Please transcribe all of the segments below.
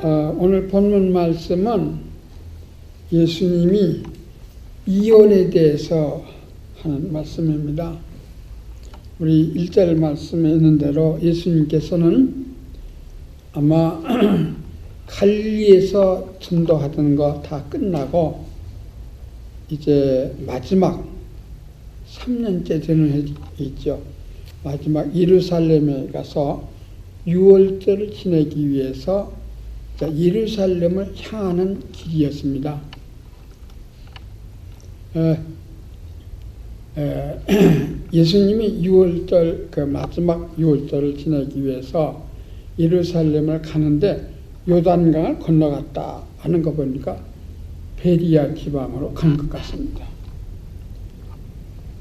오늘 본문 말씀은 예수님이 이혼에 대해서 하는 말씀입니다. 우리 1절 말씀에 있는 대로 예수님께서는 아마 갈릴리에서 전도하던 거 다 끝나고 이제 마지막 3년째 되는 해 있죠. 마지막 예루살렘에 가서 유월절을 지내기 위해서 예루살렘을 향하는 길이었습니다. 예수님이 유월절, 마지막 유월절을 지내기 위해서 예루살렘을 가는데 요단강을 건너갔다 하는 거 보니까 베리아 지방으로 간 것 같습니다.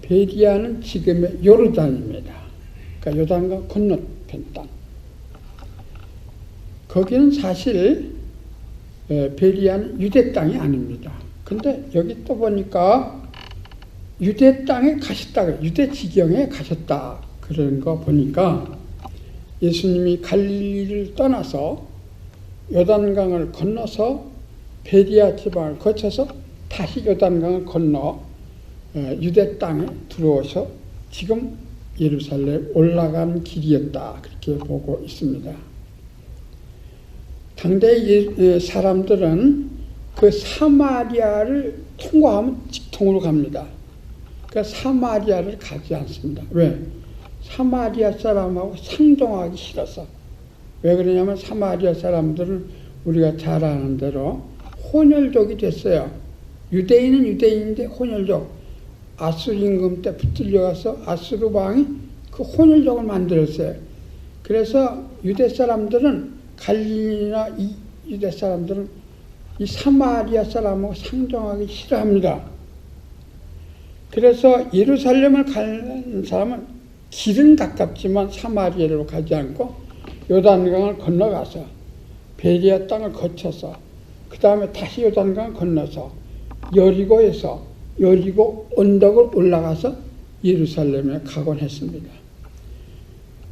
베리아는 지금의 요르단입니다. 그러니까 요단강 건너편 땅. 거기는 사실 베리아는 유대 땅이 아닙니다. 근데 여기 또 보니까 유대 땅에 가셨다, 유대 지경에 가셨다 그런 거 보니까 예수님이 갈릴리를 떠나서 요단강을 건너서 베리아 지방을 거쳐서 다시 요단강을 건너 유대 땅에 들어오셔 지금 예루살렘 올라간 길이었다 그렇게 보고 있습니다. 당대 사람들은 그 사마리아를 통과하면 직통으로 갑니다. 그러니까 사마리아를 가지 않습니다. 왜? 사마리아 사람하고 상종하기 싫어서. 왜 그러냐면 사마리아 사람들은 우리가 잘 아는 대로 혼혈족이 됐어요. 유대인은 유대인인데 혼혈족. 아수르 임금 때 붙들려가서 아수르 왕이 그 혼혈족을 만들었어요. 그래서 유대 사람들은 갈릴리나 이 유대 사람들은 이 사마리아 사람하고 상종하기 싫어합니다. 그래서 예루살렘을 가는 사람은 길은 가깝지만 사마리아로 가지 않고 요단강을 건너가서 베리아 땅을 거쳐서 그 다음에 다시 요단강을 건너서 여리고에서 여리고 언덕을 올라가서 예루살렘에 가곤 했습니다.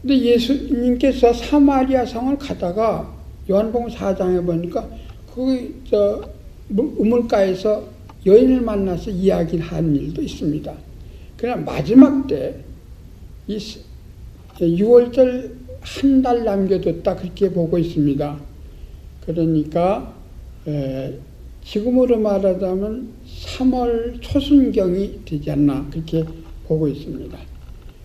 근데 예수님께서 사마리아 성을 가다가 요한복음 4장에 보니까 거기 우물가에서 여인을 만나서 이야기를 한 일도 있습니다. 그러나 마지막 때 이 6월절 한 달 남겨뒀다 그렇게 보고 있습니다. 그러니까 지금으로 말하자면 3월 초순경이 되지 않나 그렇게 보고 있습니다.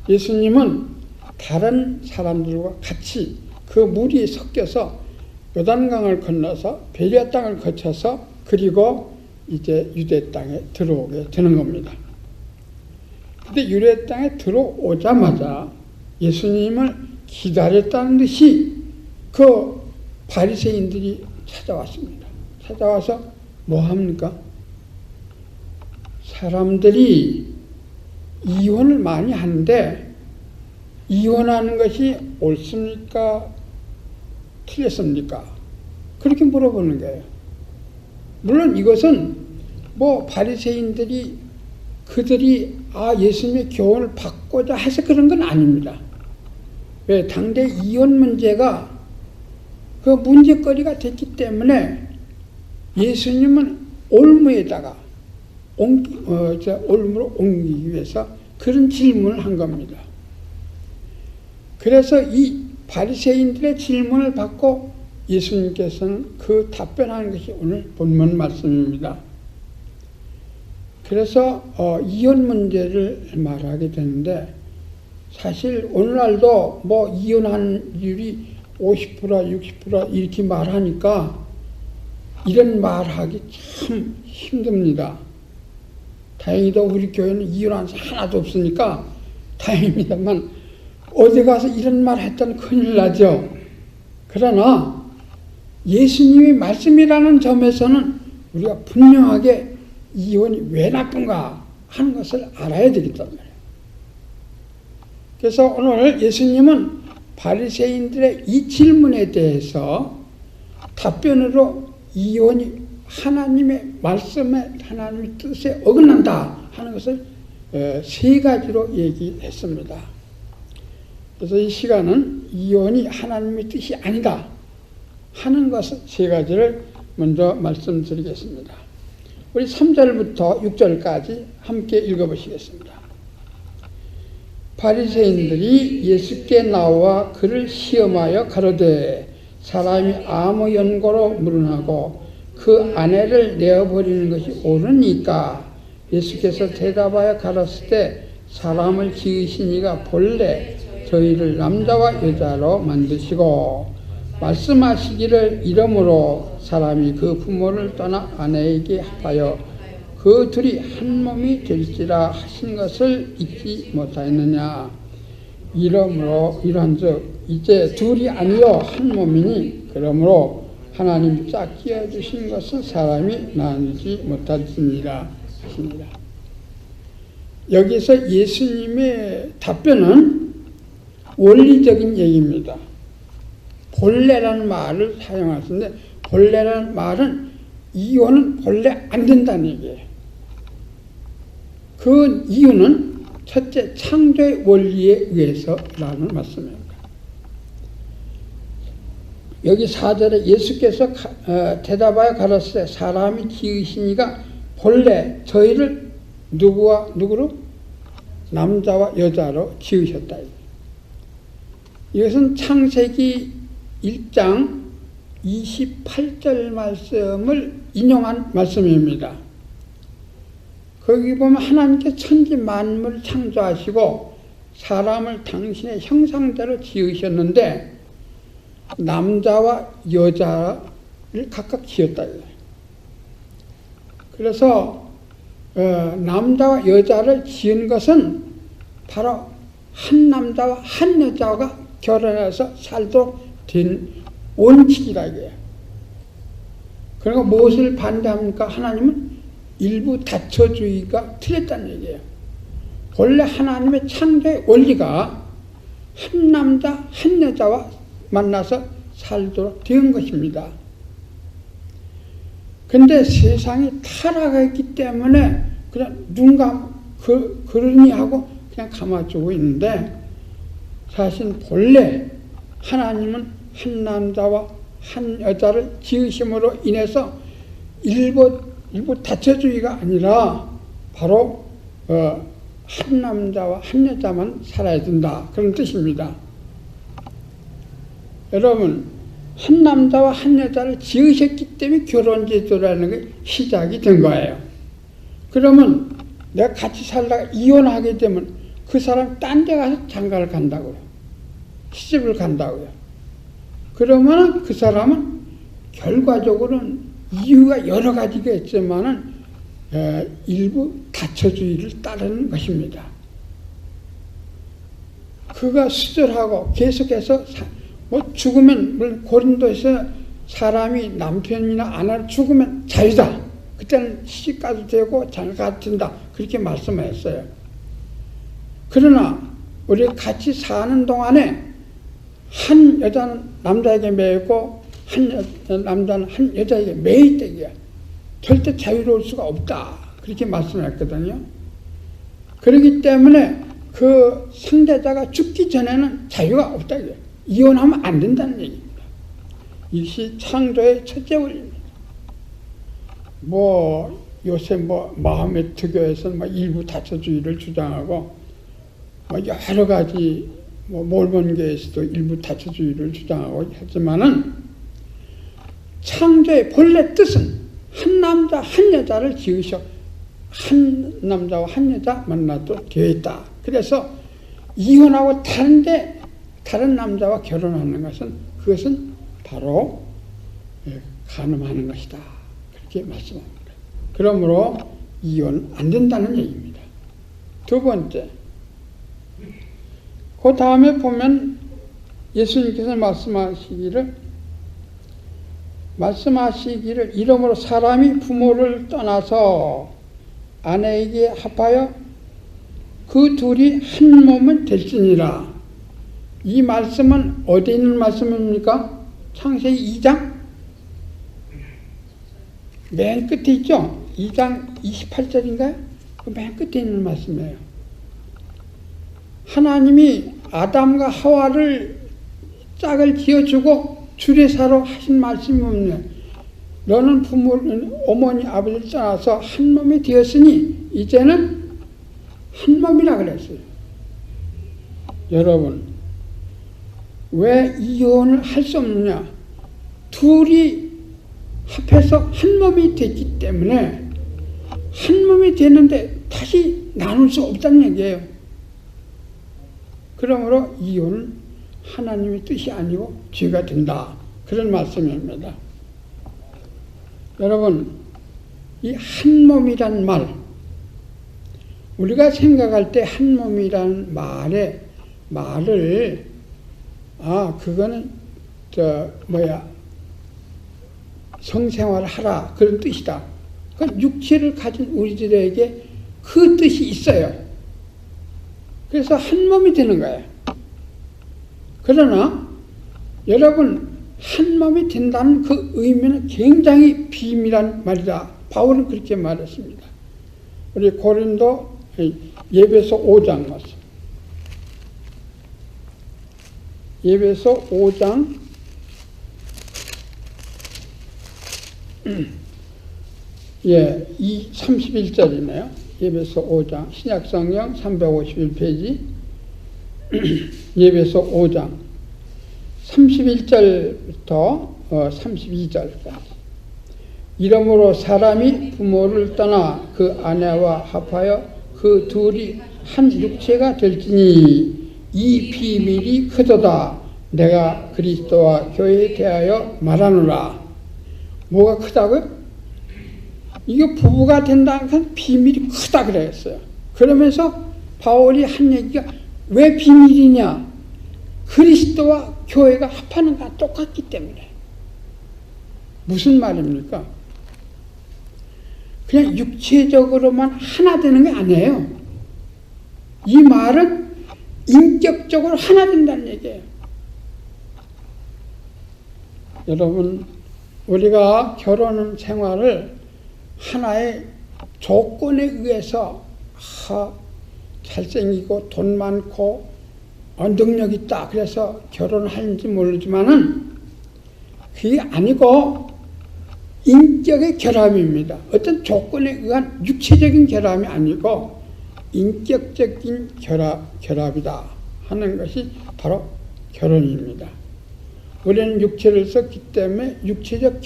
예수님은 다른 사람들과 같이 그 무리에 섞여서 요단강을 건너서 베리아 땅을 거쳐서 그리고 이제 유대 땅에 들어오게 되는 겁니다. 근데 유대 땅에 들어오자마자 예수님을 기다렸다는 듯이 그 바리새인들이 찾아왔습니다. 찾아와서 뭐 합니까? 사람들이 이혼을 많이 하는데 이혼하는 것이 옳습니까? 틀렸습니까? 그렇게 물어보는 거예요. 물론 이것은 뭐 바리새인들이 그들이 예수님의 교훈을 받고자 해서 그런 건 아닙니다. 왜? 당대 이혼 문제가 그 문제거리가 됐기 때문에 예수님은 올무에다가 올무로 옮기기 위해서 그런 질문을 한 겁니다. 그래서 이 바리새인들의 질문을 받고 예수님께서는 그 답변하는 것이 오늘 본문 말씀입니다. 그래서 이혼 문제를 말하게 되는데 사실 오늘날도 뭐 이혼율이 50% 60% 이렇게 말하니까 이런 말하기 참 힘듭니다. 다행히도 우리 교회는 이혼한 사람 하나도 없으니까 다행입니다만 어디 가서 이런 말 했다면 큰일 나죠. 그러나 예수님의 말씀이라는 점에서는 우리가 분명하게 이혼이 왜 나쁜가 하는 것을 알아야 되겠단 말이에요. 그래서 오늘 예수님은 바리새인들의 이 질문에 대해서 답변으로 이혼이 하나님의 말씀에 하나님의 뜻에 어긋난다 하는 것을 세 가지로 얘기했습니다. 그래서 이 시간은 이혼이 하나님의 뜻이 아니다 하는 것은 세 가지를 먼저 말씀드리겠습니다. 우리 3절부터 6절까지 함께 읽어보시겠습니다. 바리새인들이 예수께 나와 그를 시험하여 가로되 사람이 아무 연고로 물어나고 그 아내를 내어버리는 것이 옳으니까? 예수께서 대답하여 가라사대 때 사람을 지으신 이가 본래 저희를 남자와 여자로 만드시고 말씀하시기를 이러므로 사람이 그 부모를 떠나 아내에게 합하여 그 둘이 한 몸이 될지라 하신 것을 잊지 못하였느냐. 이러므로 이러한즉 이제 둘이 아니요 한 몸이니 그러므로 하나님 짝 지어주신 것을 사람이 나누지 못하였습니다 하십니다. 여기서 예수님의 답변은 원리적인 얘기입니다. 본래라는 말을 사용하시는데 본래라는 말은 이혼은 본래 안 된다는 얘기예요. 그 이유는 첫째 창조의 원리에 의해서라는 말씀입니다. 여기 4절에 예수께서 대답하여 가라사대 사람이 지으신 이가 본래 저희를 누구로? 남자와 여자로 지으셨다. 이것은 창세기 1장 28절 말씀을 인용한 말씀입니다. 거기 보면 하나님께 천지 만물을 창조하시고 사람을 당신의 형상대로 지으셨는데 남자와 여자를 각각 지었다. 그래서 남자와 여자를 지은 것은 바로 한 남자와 한 여자가 결혼해서 살도록 된 원칙이라 이거예요. 그러니까 무엇을 반대합니까? 하나님은 일부 다처주의가 틀렸다는 얘기예요. 원래 하나님의 창조의 원리가 한 남자 한 여자와 만나서 살도록 된 것입니다. 근데 세상이 타락했기 때문에 그냥 누군가 그러니 하고 그냥 감아주고 있는데 사실 본래 하나님은 한 남자와 한 여자를 지으심으로 인해서 일부 다처주의가 아니라 바로 한 남자와 한 여자만 살아야 된다 그런 뜻입니다. 여러분 한 남자와 한 여자를 지으셨기 때문에 결혼제도라는 게 시작이 된 거예요. 그러면 내가 같이 살다가 이혼하게 되면 그 사람 딴 데 가서 장가를 간다고요. 시집을 간다고요. 그러면 그 사람은 결과적으로는 이유가 여러 가지가 있지만은 일부 다처주의를 따르는 것입니다. 그가 수절하고 계속해서 죽으면 물론 고린도에서 사람이 남편이나 아내를 죽으면 자유다. 그때는 시집 가도 되고 장가 된다. 그렇게 말씀하셨어요. 그러나 우리 같이 사는 동안에 한 여자는 남자에게 매이고 한 남자는 한 여자에게 매이되기야 절대 자유로울 수가 없다. 그렇게 말씀했거든요. 그렇기 때문에 그 상대자가 죽기 전에는 자유가 없다. 이혼하면 안 된다는 얘기입니다. 이것이 창조의 첫째 원리입니다. 요새 마음의 특교에서는 일부 다처주의를 주장하고 여러 가지 몰몬계에서도 일부 다처주의를 주장하고 하지만은 창조의 본래 뜻은 한 남자 한 여자를 지으셔 한 남자와 한 여자 만나도록 되어 있다. 그래서 이혼하고 다른 남자와 결혼하는 것은 그것은 바로 간음하는 것이다. 그렇게 말씀합니다. 그러므로 이혼 안 된다는 얘기입니다. 두 번째, 그 다음에 보면 예수님께서 말씀하시기를 이러므로 사람이 부모를 떠나서 아내에게 합하여 그 둘이 한 몸은 될지니라. 이 말씀은 어디 있는 말씀입니까? 창세기 2장 맨 끝에 있죠? 2장 28절인가요? 그 맨 끝에 있는 말씀이에요. 하나님이 아담과 하와를 짝을 지어주고 주례사로 하신 말씀이 없네. 너는 어머니 아버지를 떠나서 한 몸이 되었으니 이제는 한 몸이라 그랬어요. 여러분, 왜 이혼을 할 수 없느냐? 둘이 합해서 한 몸이 됐기 때문에 한 몸이 되는데 다시 나눌 수 없다는 얘기예요. 그러므로 이혼은 하나님의 뜻이 아니고 죄가 된다. 그런 말씀입니다. 여러분, 이 한 몸이란 말, 우리가 생각할 때 한 몸이란 말을 그거는 성생활을 하라 그런 뜻이다. 그러니까 육체를 가진 우리들에게 그 뜻이 있어요. 그래서 한 몸이 되는 거예요. 그러나 여러분, 한 몸이 된다는 그 의미는 굉장히 비밀한 말이다. 바울은 그렇게 말했습니다. 우리 고린도 예배서 5장 말씀. 예배서 5장 31절이네요. 예배서 5장 신약성경 351페이지 예배서 5장 31절부터 32절까지. 이러므로 사람이 부모를 떠나 그 아내와 합하여 그 둘이 한 육체가 될지니 이 비밀이 크도다. 내가 그리스도와 교회에 대하여 말하노라. 뭐가 크다고요? 이게 부부가 된다는 건 비밀이 크다 그랬어요. 그러면서 바울이 한 얘기가 왜 비밀이냐? 그리스도와 교회가 합하는 것과 똑같기 때문에. 무슨 말입니까? 그냥 육체적으로만 하나 되는 게 아니에요. 이 말은 인격적으로 하나 된다는 얘기예요. 여러분, 우리가 결혼 생활을 하나의 조건에 의해서 잘생기고 돈 많고 능력 있다 그래서 결혼하는지 모르지만은 그게 아니고 인격의 결함입니다. 어떤 조건에 의한 육체적인 결함이 아니고 인격적인 결합이다 하는 것이 바로 결혼입니다. 우리는 육체를 썼기 때문에 육체적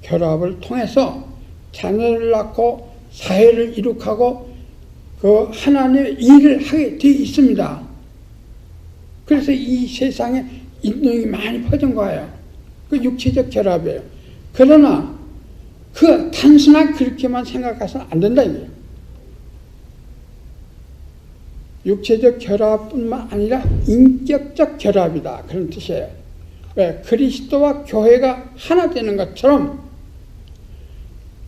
결합을 통해서 자녀를 낳고 사회를 이룩하고 그 하나님의 일을 하게 되어 있습니다. 그래서 이 세상에 인능이 많이 퍼진 거예요. 그 육체적 결합이에요. 그러나 그 단순한 그렇게만 생각해서는 안 된다 이거예요. 육체적 결합뿐만 아니라 인격적 결합이다 그런 뜻이에요. 왜? 그리스도와 교회가 하나 되는 것처럼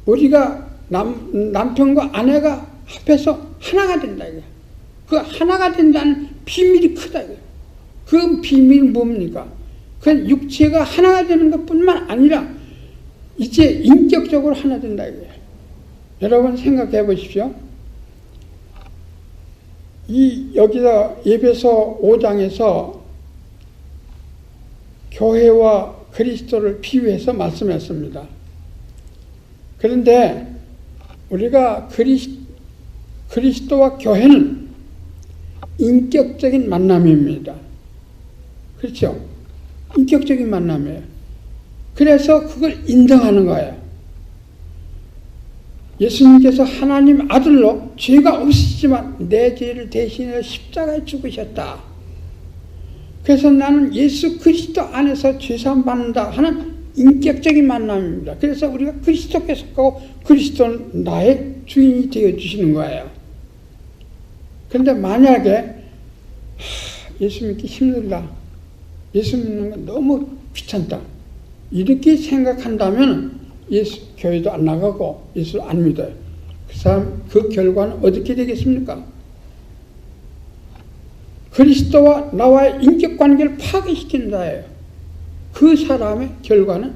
우리가 남편과 아내가 합해서 하나가 된다 이거예요. 그 하나가 된다는 비밀이 크다 이거예요. 그 비밀은 뭡니까? 그 육체가 하나가 되는 것뿐만 아니라 이제 인격적으로 하나 된다 이거예요. 여러분 생각해 보십시오. 여기서 예배서 5장에서 교회와 그리스도를 비유해서 말씀했습니다. 그런데 우리가 그리스도와 교회는 인격적인 만남입니다. 그렇죠? 인격적인 만남이에요. 그래서 그걸 인정하는 거예요. 예수님께서 하나님 아들로 죄가 없으시지만 내 죄를 대신해 십자가에 죽으셨다. 그래서 나는 예수 그리스도 안에서 죄사함 받는다 하는 인격적인 만남입니다. 그래서 우리가 그리스도께 속하고 그리스도는 나의 주인이 되어주시는 거예요. 그런데 만약에 예수 믿기 힘들다. 예수 믿는 건 너무 귀찮다. 이렇게 생각한다면 교회도 안 나가고 예수를 안 믿어요. 그 사람 그 결과는 어떻게 되겠습니까? 그리스도와 나와의 인격관계를 파괴시키는 자예요. 그 사람의 결과는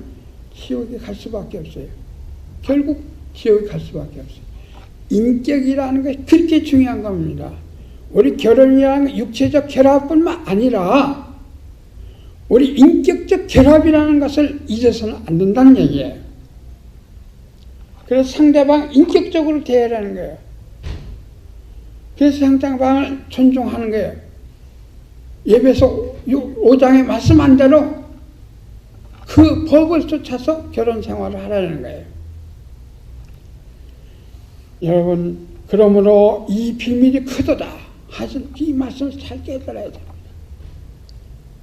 지옥에 갈 수밖에 없어요. 결국 지옥에 갈 수밖에 없어요. 인격이라는 것이 그렇게 중요한 겁니다. 우리 결혼이라는 육체적 결합뿐만 아니라 우리 인격적 결합이라는 것을 잊어서는 안 된다는 얘기예요. 그래서 상대방 인격적으로 대하라는 거예요. 그래서 상대방을 존중하는 거예요. 예배서 5장에 말씀한 대로 그 법을 쫓아서 결혼 생활을 하라는 거예요. 여러분, 그러므로 이 비밀이 크도다 하신 이 말씀을 잘 깨달아야 됩니다.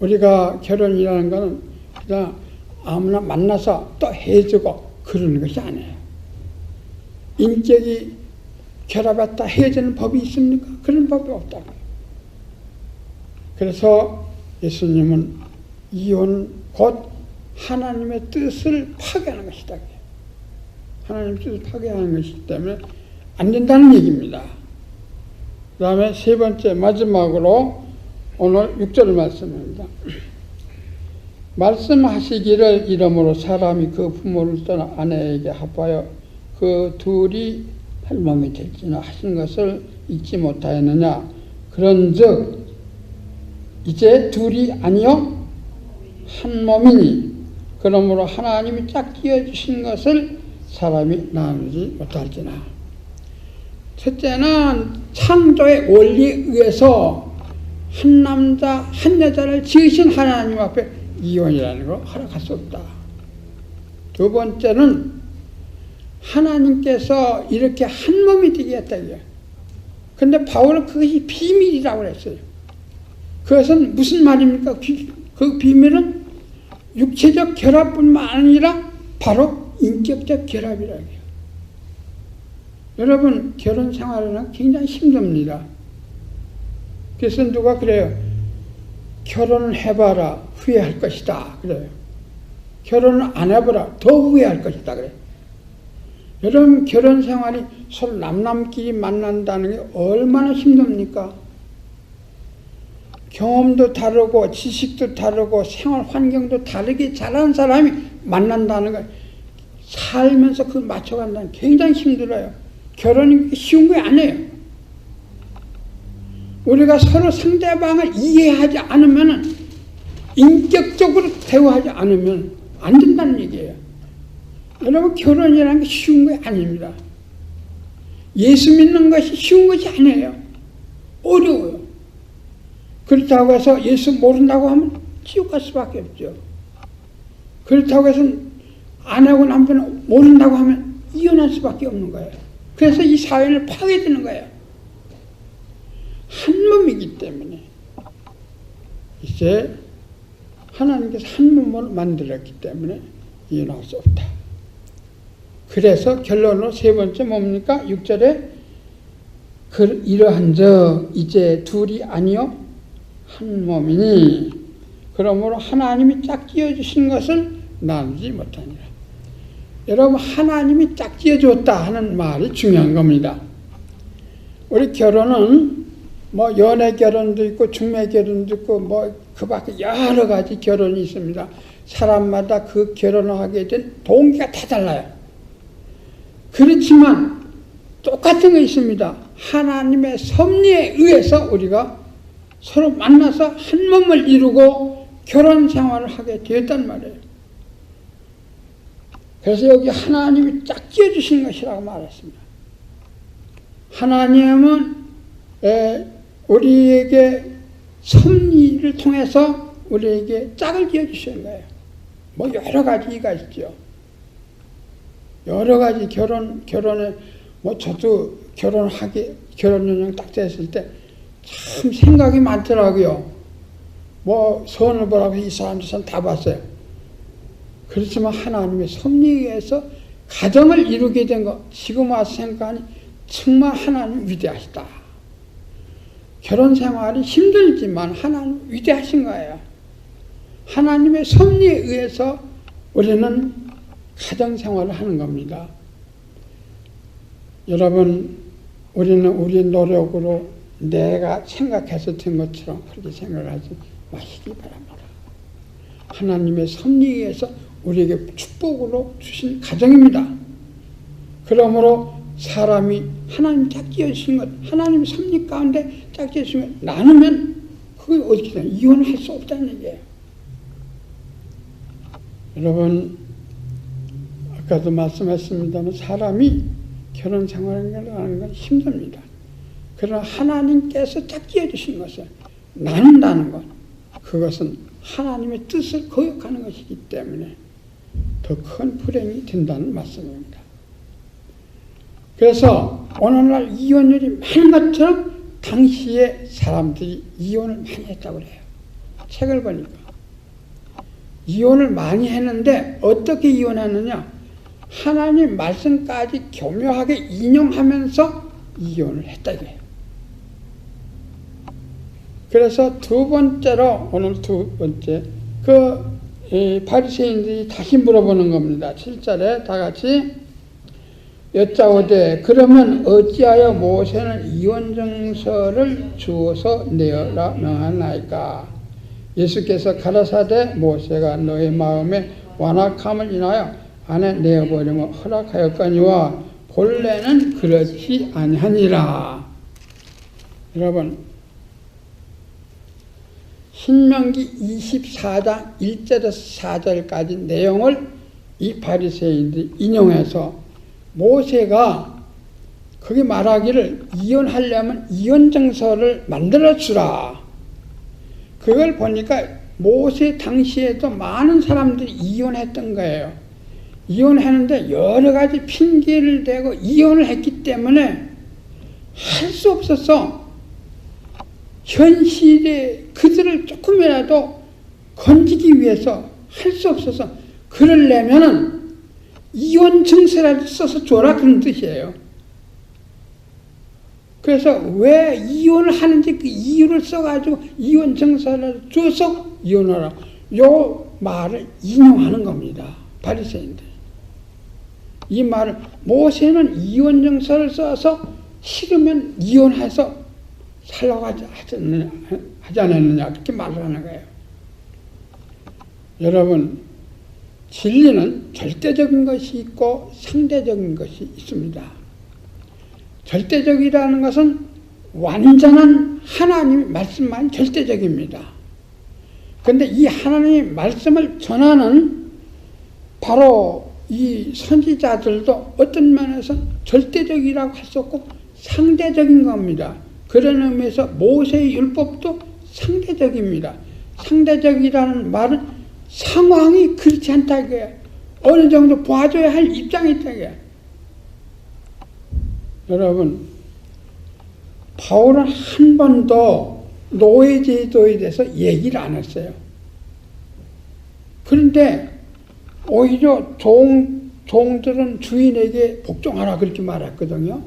우리가 결혼이라는 것은 그냥 아무나 만나서 또 해주고 그러는 것이 아니에요. 인격이 결합했다 헤어지는 법이 있습니까? 그런 법이 없다고요. 그래서 예수님은 이혼 곧 하나님의 뜻을 파괴하는 것이다. 하나님의 뜻을 파괴하는 것이기 때문에 안 된다는 얘기입니다. 그 다음에 세 번째 마지막으로 오늘 6절 말씀입니다. 말씀하시기를 이러므로 사람이 그 부모를 떠나 아내에게 합하여 그 둘이 한 몸이 될지나 하신 것을 잊지 못하였느냐. 그런즉 이제 둘이 아니요 한 몸이니 그러므로 하나님이 짝지어 주신 것을 사람이 나누지 못할지나. 첫째는 창조의 원리에 의해서 한 남자 한 여자를 지으신 하나님 앞에 이혼이라는 걸 허락할 수 없다. 두 번째는 하나님께서 이렇게 한 몸이 되게 했다고요. 그런데 바울은 그것이 비밀이라고 했어요. 그것은 무슨 말입니까? 그 비밀은 육체적 결합뿐만 아니라 바로 인격적 결합이라고 해요. 여러분, 결혼 생활은 굉장히 힘듭니다. 그래서 누가 그래요. 결혼을 해봐라 후회할 것이다 그래요. 결혼을 안 해봐라 더 후회할 것이다 그래요. 여러분, 결혼 생활이 서로 남남끼리 만난다는 게 얼마나 힘듭니까? 경험도 다르고 지식도 다르고 생활 환경도 다르게 잘하는 사람이 만난다는 거 살면서 그걸 맞춰간다는 게 굉장히 힘들어요. 결혼이 쉬운 게 아니에요. 우리가 서로 상대방을 이해하지 않으면, 인격적으로 대화하지 않으면 안 된다는 얘기예요. 여러분, 결혼이라는 게 쉬운 게 아닙니다. 예수 믿는 것이 쉬운 것이 아니에요. 어려워요. 그렇다고 해서 예수 모른다고 하면 지옥 갈 수밖에 없죠. 그렇다고 해서 아내하고 남편을 모른다고 하면 이혼할 수밖에 없는 거예요. 그래서 이 사회를 파괴되는 거예요. 한 몸이기 때문에 이제 하나님께서 한 몸을 만들었기 때문에 이혼할 수 없다. 그래서 결론으로 세 번째 뭡니까? 6절에 이러한즉 이제 둘이 아니요 한 몸이니 그러므로 하나님이 짝지어 주신 것을 나누지 못하니라. 여러분, 하나님이 짝지어 줬다 하는 말이 중요한 겁니다. 우리 결혼은 뭐 연애 결혼도 있고 중매 결혼도 있고 뭐 그 밖에 여러 가지 결혼이 있습니다. 사람마다 그 결혼을 하게 된 동기가 다 달라요. 그렇지만 똑같은 거 있습니다. 하나님의 섭리에 의해서 우리가 서로 만나서 한 몸을 이루고 결혼 생활을 하게 되었단 말이에요. 그래서 여기 하나님이 짝지어 주신 것이라고 말했습니다. 하나님은 우리에게 섭리를 통해서 우리에게 짝을 지어 주시는 거예요. 뭐 여러 가지가 있죠. 여러 가지 결혼에 뭐 저도 결혼 연령 딱 됐을 때 참 생각이 많더라고요. 뭐 선을 보라고 이 사람 저 사람 다 봤어요. 그렇지만 하나님의 섭리에 의해서 가정을 이루게 된 것, 지금 와서 생각하니 정말 하나님 위대하시다. 결혼 생활이 힘들지만 하나님 위대하신 거예요. 하나님의 섭리에 의해서 우리는 가정 생활을 하는 겁니다. 여러분, 우리는 우리 노력으로 내가 생각해서 된 것처럼 그렇게 생각하지 마시기 바랍니다. 하나님의 섭리에 의해서 우리에게 축복으로 주신 가정입니다. 그러므로 사람이 하나님 짝지어 주신 것, 하나님 섭리 가운데 짝지어 주신 것 나누면 그게 어떻게 되냐? 이혼할 수 없다는 얘기예요. 여러분, 아까도 말씀했습니다만 사람이 결혼 생활을 하는 건 힘듭니다. 그러나 하나님께서 딱 지어주신 것을 나눈다는 것, 그것은 하나님의 뜻을 거역하는 것이기 때문에 더 큰 불행이 된다는 말씀입니다. 그래서 오늘날 이혼율이 많은 것처럼 당시에 사람들이 이혼을 많이 했다고 그래요. 책을 보니까. 이혼을 많이 했는데 어떻게 이혼하느냐? 하나님 말씀까지 교묘하게 인용하면서 이혼을 했다 그래요. 그래서 두 번째로, 오늘 두 번째, 바리새인들이 다시 물어보는 겁니다. 7절에 다 같이 여짜오되 그러면 어찌하여 모세는 이혼증서를 주어서 내어라 명하나이까? 예수께서 가라사대 모세가 너의 마음에 완악함을 인하여 아내 내어버리며 허락하였거니와 본래는 그렇지 아니하니라. 여러분, 신명기 24장 1절에서 4절까지 내용을 이 바리새인들이 인용해서 모세가 거기 말하기를 이혼하려면 이혼증서를 만들어주라. 그걸 보니까 모세 당시에도 많은 사람들이 이혼했던 거예요. 이혼했는데 여러 가지 핑계를 대고 이혼을 했기 때문에 할 수 없어서 현실에 그들을 조금이라도 건지기 위해서 할 수 없어서 그러려면은 이혼 증서라도 써서 줘라 그런 뜻이에요. 그래서 왜 이혼을 하는지 그 이유를 써가지고 이혼 증서를 줘서 이혼하라. 요 말을 인용하는 겁니다. 바리새인들. 이 말을 모세는 이혼 증서를 써서 싫으면 이혼해서 살라고 하지 않았느냐 그렇게 말을 하는 거예요. 여러분, 진리는 절대적인 것이 있고 상대적인 것이 있습니다. 절대적이라는 것은 완전한 하나님의 말씀만 절대적입니다. 그런데 이 하나님의 말씀을 전하는 바로 이 선지자들도 어떤 면에서 절대적이라고 할 수 없고 상대적인 겁니다. 그런 의미에서 모세의 율법도 상대적입니다. 상대적이라는 말은 상황이 그렇지 않다 이거예요. 어느 정도 봐줘야 할 입장이 있다 이거예요. 여러분, 바울은 한 번도 노예제도에 대해서 얘기를 안 했어요. 그런데 오히려 종들은 주인에게 복종하라 그렇게 말했거든요.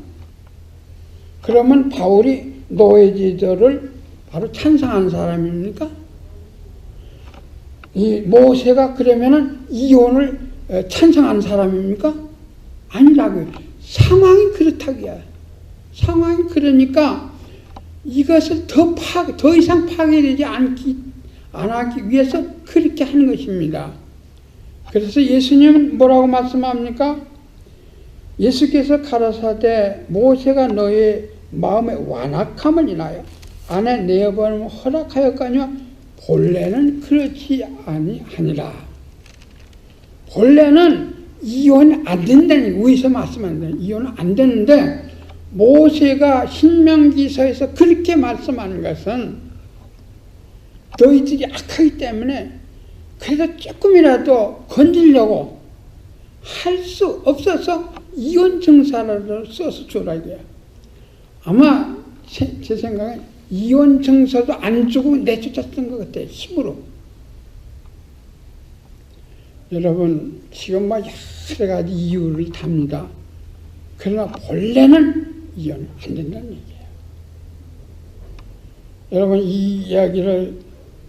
그러면 바울이 노예제도를 바로 찬성한 사람입니까? 이 모세가 그러면은 이혼을 찬성한 사람입니까? 아니라고요. 상황이 그렇다고요. 상황이 그러니까 이것을 더 이상 파괴되지 안 하기 위해서 그렇게 하는 것입니다. 그래서 예수님은 뭐라고 말씀합니까? 예수께서 가라사대 모세가 너의 마음에 완악함을 인하여 아내 내어버리면 허락하였거니와 본래는 그렇지 아니하니라. 본래는 이혼이 안 된다는 위에서 말씀하는 이혼은 안 되는데 모세가 신명기서에서 그렇게 말씀하는 것은 너희들이 악하기 때문에 그래서 조금이라도 건지려고 할 수 없어서 이혼 증서를 써서 주라 이거야. 아마 제 생각에 이혼 증서도 안 주고 내쫓았던 것 같아요. 힘으로. 여러분, 지금 막 여러 가지 이유를 답니다. 그러나 본래는 이혼 안 된다는 얘기예요. 여러분, 이 이야기를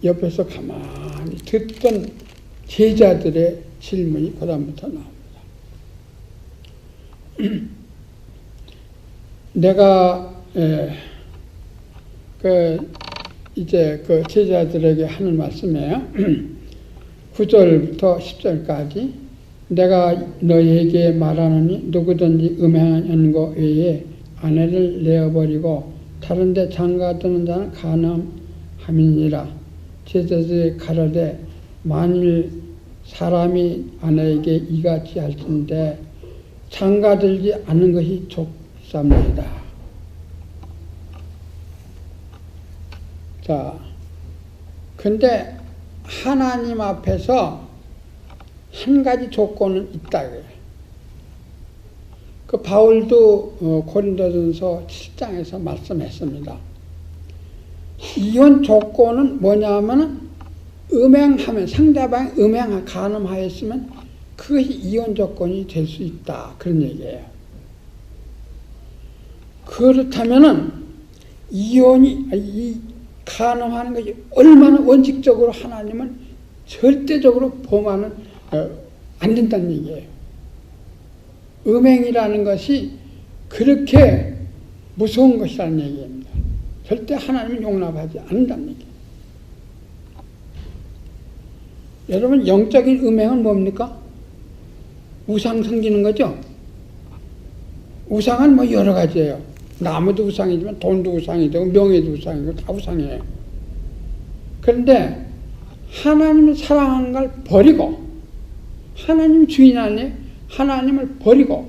옆에서 가만히 듣던 제자들의 질문이 그다음부터 나옵니다. 내가 이제 그 제자들에게 하는 말씀이에요. 9절부터 10절까지 내가 너희에게 말하노니 누구든지 음행하는 것 외에 아내를 내어버리고 다른 데 장가드는 자는 간음함이니라. 제자들이 가라되 만일 사람이 아내에게 이같이 할진대 장가들지 않는 것이 좋습니다. 자, 근데 하나님 앞에서 한 가지 조건은 있다. 그 바울도 고린도전서 7장에서 말씀했습니다. 이혼 조건은 뭐냐면은 음행하면, 상대방이 간음하였으면 그것이 이혼 조건이 될 수 있다. 그런 얘기예요. 그렇다면은 이 간음하는 것이 얼마나 원칙적으로 하나님은 절대적으로 범하는 안 된다는 얘기예요. 음행이라는 것이 그렇게 무서운 것이라는 얘기입니다. 절대 하나님은 용납하지 않는다는 얘기예요. 여러분, 영적인 음행은 뭡니까? 우상 섬기는 거죠? 우상은 뭐 여러 가지예요. 나무도 우상이지만 돈도 우상이 되고 명예도 우상이고 다 우상이에요. 그런데 하나님을 사랑하는 걸 버리고, 하나님 주인 아니에요? 하나님을 버리고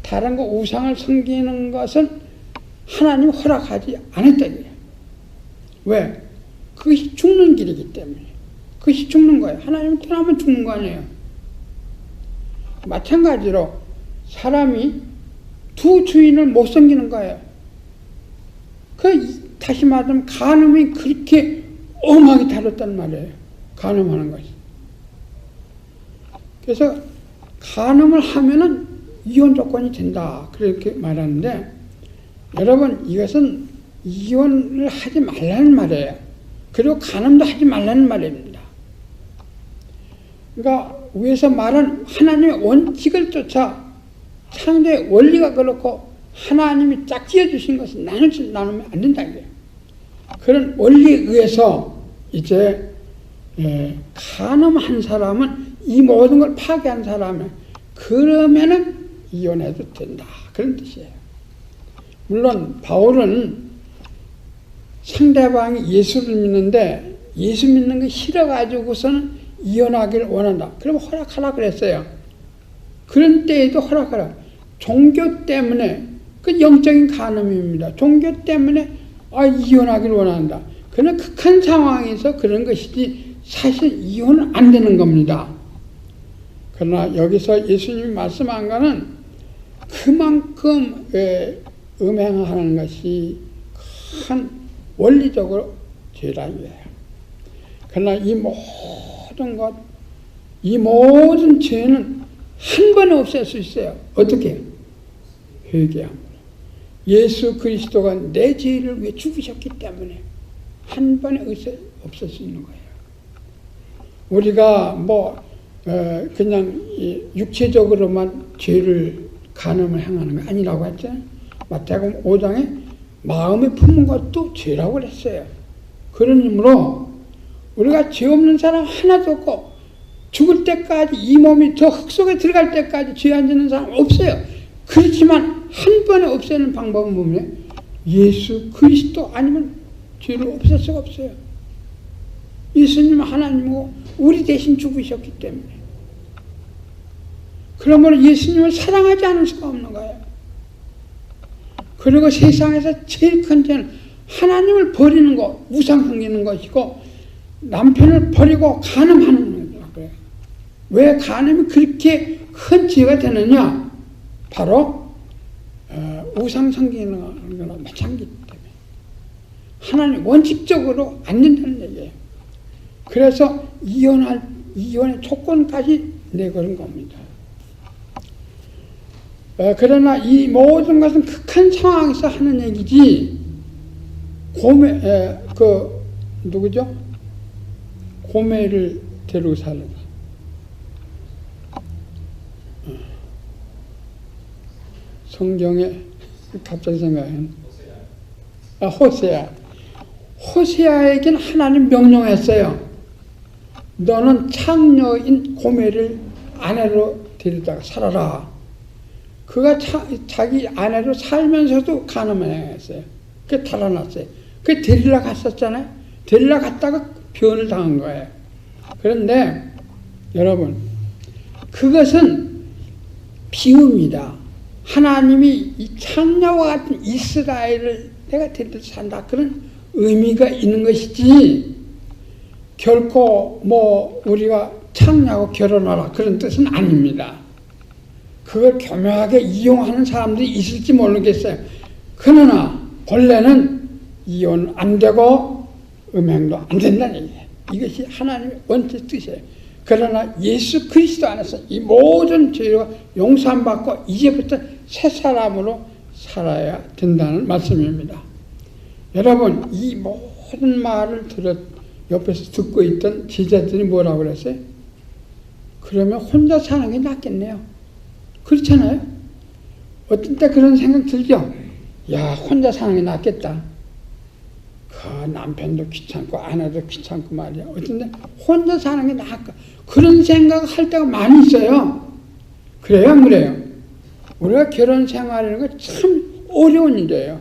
다른 거 우상을 섬기는 것은 하나님 허락하지 않았다. 왜? 그것이 죽는 길이기 때문에. 그것이 죽는 거예요. 하나님을 떠나면 죽는 거 아니에요. 마찬가지로 사람이 두 주인을 못 섬기는 거예요. 다시 말하면 간음이 그렇게 엄하게 다뤘단 말이에요. 간음하는 것이. 그래서 간음을 하면은 이혼 조건이 된다. 그렇게 말하는데, 여러분, 이것은 이혼을 하지 말라는 말이에요. 그리고 간음도 하지 말라는 말입니다. 그러니까 위에서 말한 하나님의 원칙을 쫓아 상대의 원리가 그렇고 하나님이 짝 지어주신 것은 나누면 안 된다. 이게. 그런 원리에 의해서 이제 간음한 사람은 이 모든 걸 파괴한 사람은 그러면은 이혼해도 된다. 그런 뜻이에요. 물론 바울은 상대방이 예수를 믿는데 예수 믿는 거 싫어가지고서는 이혼하기를 원한다. 그러면 허락하라 그랬어요. 그런 때에도 허락하라. 종교 때문에, 그 영적인 간음입니다. 종교 때문에 이혼하기를 원한다. 그러나 극한 상황에서 그런 것이지 사실 이혼은 안 되는 겁니다. 그러나 여기서 예수님이 말씀한 거는 그만큼 음행하는 것이 큰 원리적으로 죄라는 거예요. 그러나 이 모든 죄는 한 번에 없앨 수 있어요. 어떻게? 회개함으로. 예수 그리스도가 내 죄를 위해 죽으셨기 때문에 한 번에 없앨 수 있는 거예요. 우리가 그냥 육체적으로만 죄를 간음을 행하는 거 아니라고 했잖아요. 마태복음 5장에 마음에 품은 것도 죄라고 그랬어요. 그런 이유로 우리가 죄 없는 사람 하나도 없고 죽을 때까지 이 몸이 저 흙 속에 들어갈 때까지 죄 안 짓는 사람 없어요. 그렇지만 한 번에 없애는 방법은 뭐냐? 예수 그리스도 아니면 죄를 없앨 수가 없어요. 예수님은 하나님이고 우리 대신 죽으셨기 때문에. 그러므로 예수님을 사랑하지 않을 수가 없는 거예요. 그리고 세상에서 제일 큰 죄는 하나님을 버리는 것, 우상 섬기는 것이고 남편을 버리고 간음하는 거예요. 왜 간음이 그렇게 큰 죄가 되느냐? 바로 우상 섬기는 거나 마찬가지이기 때문에 하나님 원칙적으로 안 된다는 얘기예요. 그래서 이혼의 조건까지 내걸은 겁니다. 그러나 이 모든 것은 극한 상황에서 하는 얘기지, 누구죠? 고멜을 데리고 살려다. 성경에 갑자기 생각하는 호세아. 호세아에게는 하나님 명령했어요. 너는 창녀인 고멜을 아내로 데리다가 살아라. 그가 자기 아내로 살면서도 간음을 했어요. 그게 달아났어요. 그게 데리러 갔었잖아요. 데리러 갔다가 변을 당한 거예요. 그런데 여러분, 그것은 비유입니다. 하나님이 이 창녀와 같은 이스라엘을 내가 데리고 산다, 그런 의미가 있는 것이지, 결코 뭐 우리가 창녀하고 결혼하라 그런 뜻은 아닙니다. 그걸 교묘하게 이용하는 사람들이 있을지 모르겠어요. 그러나 본래는 이혼 안 되고 음행도 안 된다는 얘기예요. 이것이 하나님의 원체 뜻이에요. 그러나 예수 그리스도 안에서 이 모든 죄가 용서받고 이제부터 새 사람으로 살아야 된다는 말씀입니다. 여러분, 이 모든 말을 옆에서 듣고 있던 제자들이 뭐라고 그랬어요? 그러면 혼자 사는 게 낫겠네요. 그렇잖아요? 어떤 때 그런 생각 들죠? 야, 혼자 사는 게 낫겠다. 그 남편도 귀찮고 아내도 귀찮고 말이야. 어떤 때 혼자 사는 게 낫까? 그런 생각을 할 때가 많이 있어요. 그래요, 안 그래요? 우리가 결혼 생활이라는 거 참 어려운 일이에요.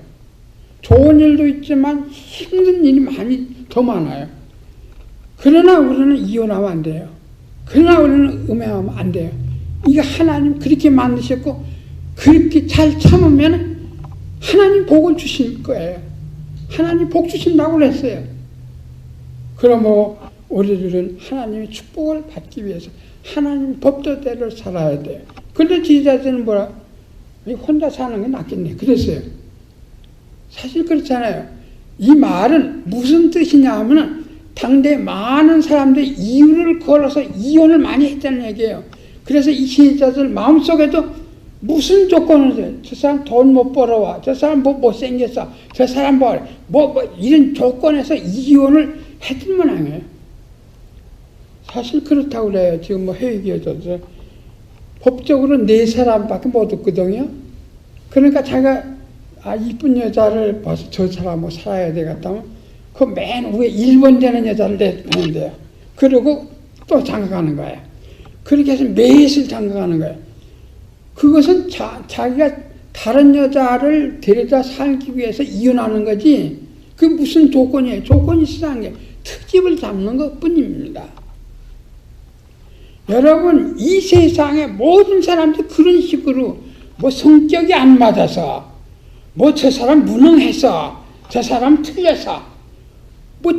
좋은 일도 있지만 힘든 일이 더 많아요. 그러나 우리는 이혼하면 안 돼요. 그러나 우리는 음행하면 안 돼요. 이게 하나님 그렇게 만드셨고, 그렇게 잘 참으면 하나님 복을 주실 거예요. 하나님 복 주신다고 그랬어요. 그러므로 우리들은 하나님의 축복을 받기 위해서 하나님 법도대로 살아야 돼요. 근데 제자들은 뭐라? 혼자 사는 게 낫겠네. 그랬어요. 사실 그렇잖아요. 이 말은 무슨 뜻이냐 하면은, 당대 많은 사람들이 이유를 걸어서 이혼을 많이 했다는 얘기예요. 그래서 이 제자들 마음속에도 무슨 조건을 줘? 저 사람 돈 못 벌어와. 저 사람 못생겼어. 저 사람 이런 조건에서 이혼을 했던 모양이에요. 사실 그렇다고 그래요. 지금 해외기업들 법적으로 4사람밖에 못 얻거든요. 그러니까 자기가 이쁜 여자를 봐서 저 사람하고 살아야 되겠다면 그 맨 위에 1번 되는 여자를 내는데요. 그리고 또 장가가는 거예요. 그렇게 해서 매일 장가가는 거예요. 그것은 자기가 다른 여자를 데려다 살기 위해서 이혼하는 거지, 그게 무슨 조건이에요? 조건이 있어야 게 특집을 잡는 것 뿐입니다. 여러분, 이 세상의 모든 사람들이 그런 식으로 성격이 안 맞아서, 저 사람 무능해서, 저 사람 틀려서,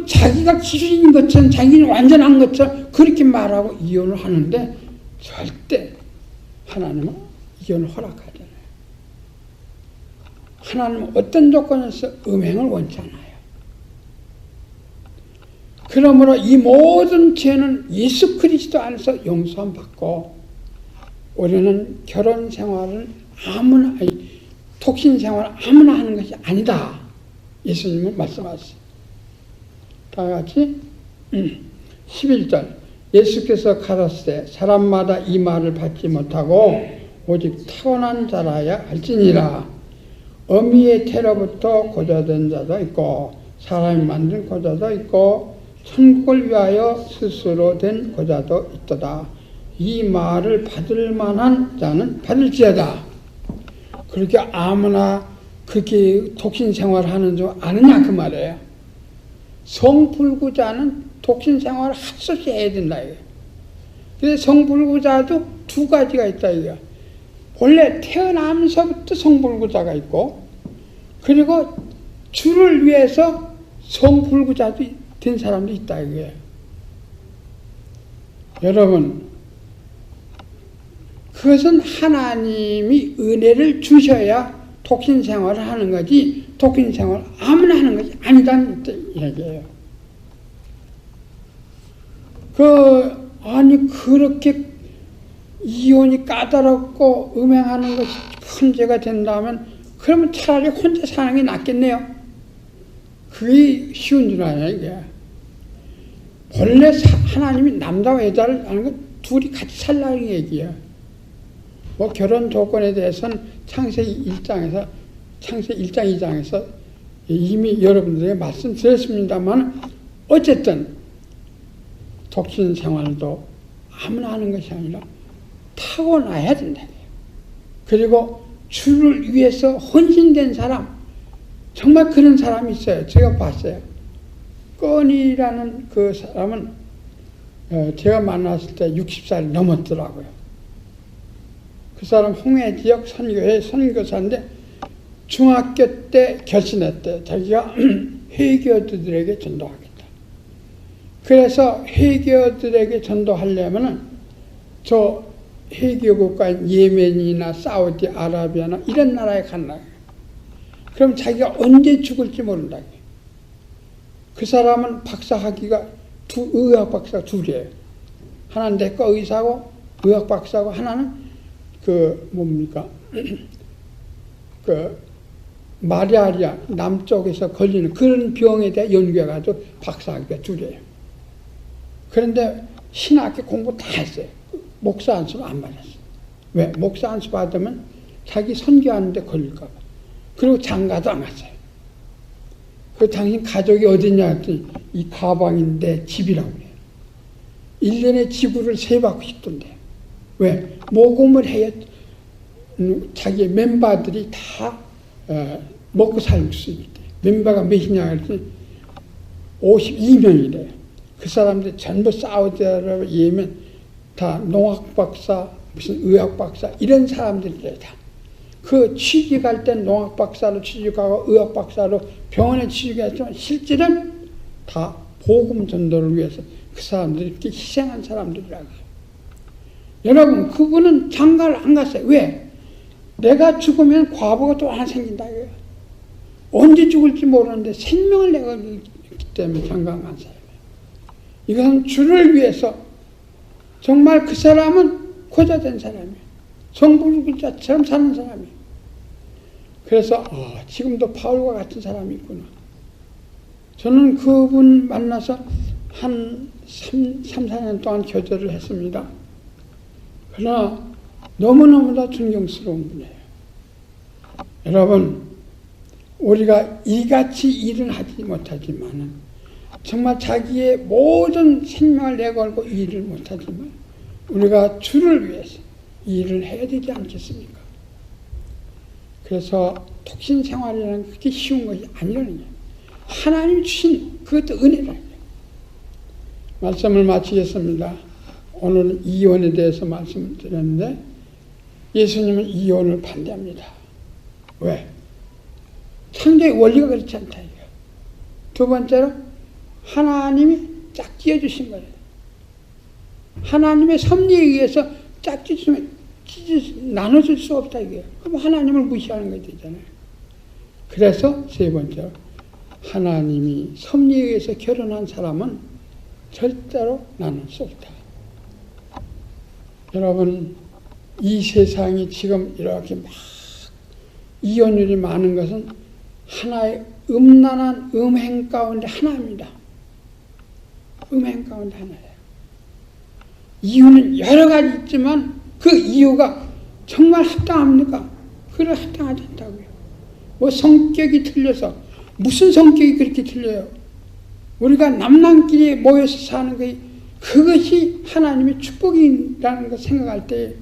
자기가 기준인 것처럼, 자기는 완전한 것처럼 그렇게 말하고 이혼을 하는데, 절대 하나님은 이혼을 허락하잖아요. 하나님은 어떤 조건에서 음행을 원치 않아요. 그러므로 이 모든 죄는 예수 그리스도 안에서 용서함 받고, 우리는 결혼 생활을 독신 생활을 아무나 하는 것이 아니다. 예수님은 말씀하셨어요. 다 같이 11절, 예수께서 가라사대 사람마다 이 말을 받지 못하고 오직 타고난 자라야 할지니라. 어미의 태로부터 고자된 자도 있고 사람이 만든 고자도 있고 천국을 위하여 스스로 된 고자도 있도다. 이 말을 받을 만한 자는 받을지어다. 그렇게 아무나 그렇게 독신 생활을 하는 줄 아느냐 그 말이에요. 성불구자는 독신 생활을 할 수 없이 해야 된다 이거예요. 그래서 성불구자도 2가지가 있다 이거예요. 원래 태어나면서부터 성불구자가 있고, 그리고 주를 위해서 성불구자도 된 사람도 있다 이거예요. 여러분, 그것은 하나님이 은혜를 주셔야 독신 생활을 하는 거지, 독신 생활을 아무나 하는 것이 아니다는 얘기예요. 그렇게 이혼이 까다롭고 음행하는 것이 큰 죄가 된다면, 그러면 차라리 혼자 사는 게 낫겠네요. 그게 쉬운 줄 아냐, 이게. 본래 하나님이 남자와 여자를 하는 건 둘이 같이 살라는 얘기예요. 결혼 조건에 대해서는 창세기 1장, 2장에서 이미 여러분들에게 말씀드렸습니다만, 어쨌든 독신 생활도 아무나 하는 것이 아니라 타고나야 된다. 그리고 주를 위해서 헌신된 사람, 정말 그런 사람이 있어요. 제가 봤어요. 건이라는 그 사람은 제가 만났을 때 60살이 넘었더라고요. 그 사람 홍해 지역 선교회 선교사인데 중학교 때 결심했대. 자기가 회교들에게 전도하겠다. 그래서 회교들에게 전도하려면은 저 회교 국가인 예멘이나 사우디아라비아나 이런 나라에 간다. 그럼 자기가 언제 죽을지 모른다. 그 사람은 박사학위가 의학 박사 둘이에요. 하나는 내과 의사고 의학 박사고 하나는 그 뭡니까 그 말라리아 남쪽에서 걸리는 그런 병에 대해 연구해가지고 박사학위가 둘이에요. 그런데 신학교 공부 다 했어요. 목사 안수 안 받았어요. 왜? 목사 안수 받으면 자기 선교하는데 걸릴까봐. 그리고 장가도 안 갔어요. 그 당신 가족이 어디냐 했더니 이 가방인데 집이라고 그래요. 1년에 지구를 3바퀴씩 돈대요. 왜? 모금을 해야 자기 멤버들이 다 먹고 살 수 있대. 멤버가 몇이냐 했더니 52명이래요. 그 사람들 전부 사우디아라비아 예멘 다 농학 박사 무슨 의학 박사 이런 사람들이래요. 다. 그 취직할 땐 농학 박사로 취직하고 의학 박사로 병원에 취직했지만 실질은 다 복음 전도를 위해서 그 사람들이 이렇게 희생한 사람들이라고요. 여러분 그분은 장가를 안 갔어요. 왜? 내가 죽으면 과부가 또 하나 생긴다. 이거예요. 언제 죽을지 모르는데 생명을 내가 있기 때문에 장가 안 간 사람이에요. 이것은 주를 위해서 정말 그 사람은 고자된 사람이에요. 성불자처럼 사는 사람이에요. 그래서 지금도 바울과 같은 사람이 있구나. 저는 그분 만나서 한 4년 동안 교제를 했습니다. 그러나 너무너무나 존경스러운 분이에요. 여러분 우리가 이같이 일은 하지 못하지만 정말 자기의 모든 생명을 내걸고 일을 못하지만 우리가 주를 위해서 일을 해야 되지 않겠습니까? 그래서 독신 생활이라는 게 그렇게 쉬운 것이 아니라는 거예요. 하나님 주신 그것도 은혜라는 거예요. 말씀을 마치겠습니다. 오늘은 이혼에 대해서 말씀을 드렸는데 예수님은 이혼을 반대합니다. 왜? 창조의 원리가 그렇지 않다 이거예요. 두 번째로 하나님이 짝지어 주신 거예요. 하나님의 섭리에 의해서 짝지으면 나눠줄 수 없다 이거예요. 그럼 하나님을 무시하는 게 되잖아요. 그래서 세 번째로 하나님이 섭리에 의해서 결혼한 사람은 절대로 나눌 수 없다. 여러분 이 세상이 지금 이렇게 막 이혼율이 많은 것은 하나의 음란한 음행 가운데 하나입니다. 음행 가운데 하나예요. 이유는 여러 가지 있지만 그 이유가 정말 합당합니까? 그래 합당하지 않다고요. 뭐 성격이 틀려서 무슨 성격이 그렇게 틀려요? 우리가 남남끼리 모여서 사는 게 그것이 하나님의 축복이라는 걸 생각할 때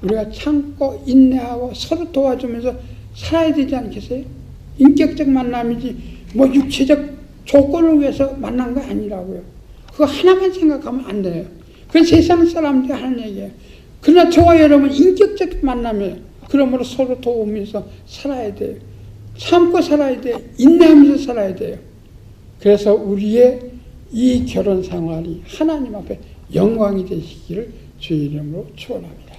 우리가 참고 인내하고 서로 도와주면서 살아야 되지 않겠어요? 인격적 만남이지 뭐 육체적 조건을 위해서 만난 거 아니라고요. 그거 하나만 생각하면 안 돼요. 그건 세상 사람들이 하는 얘기예요. 그러나 저와 여러분 인격적 만남이에요. 그러므로 서로 도우면서 살아야 돼요. 참고 살아야 돼요. 인내하면서 살아야 돼요. 그래서 우리의 이 결혼 생활이 하나님 앞에 영광이 되시기를 주의 이름으로 축원합니다.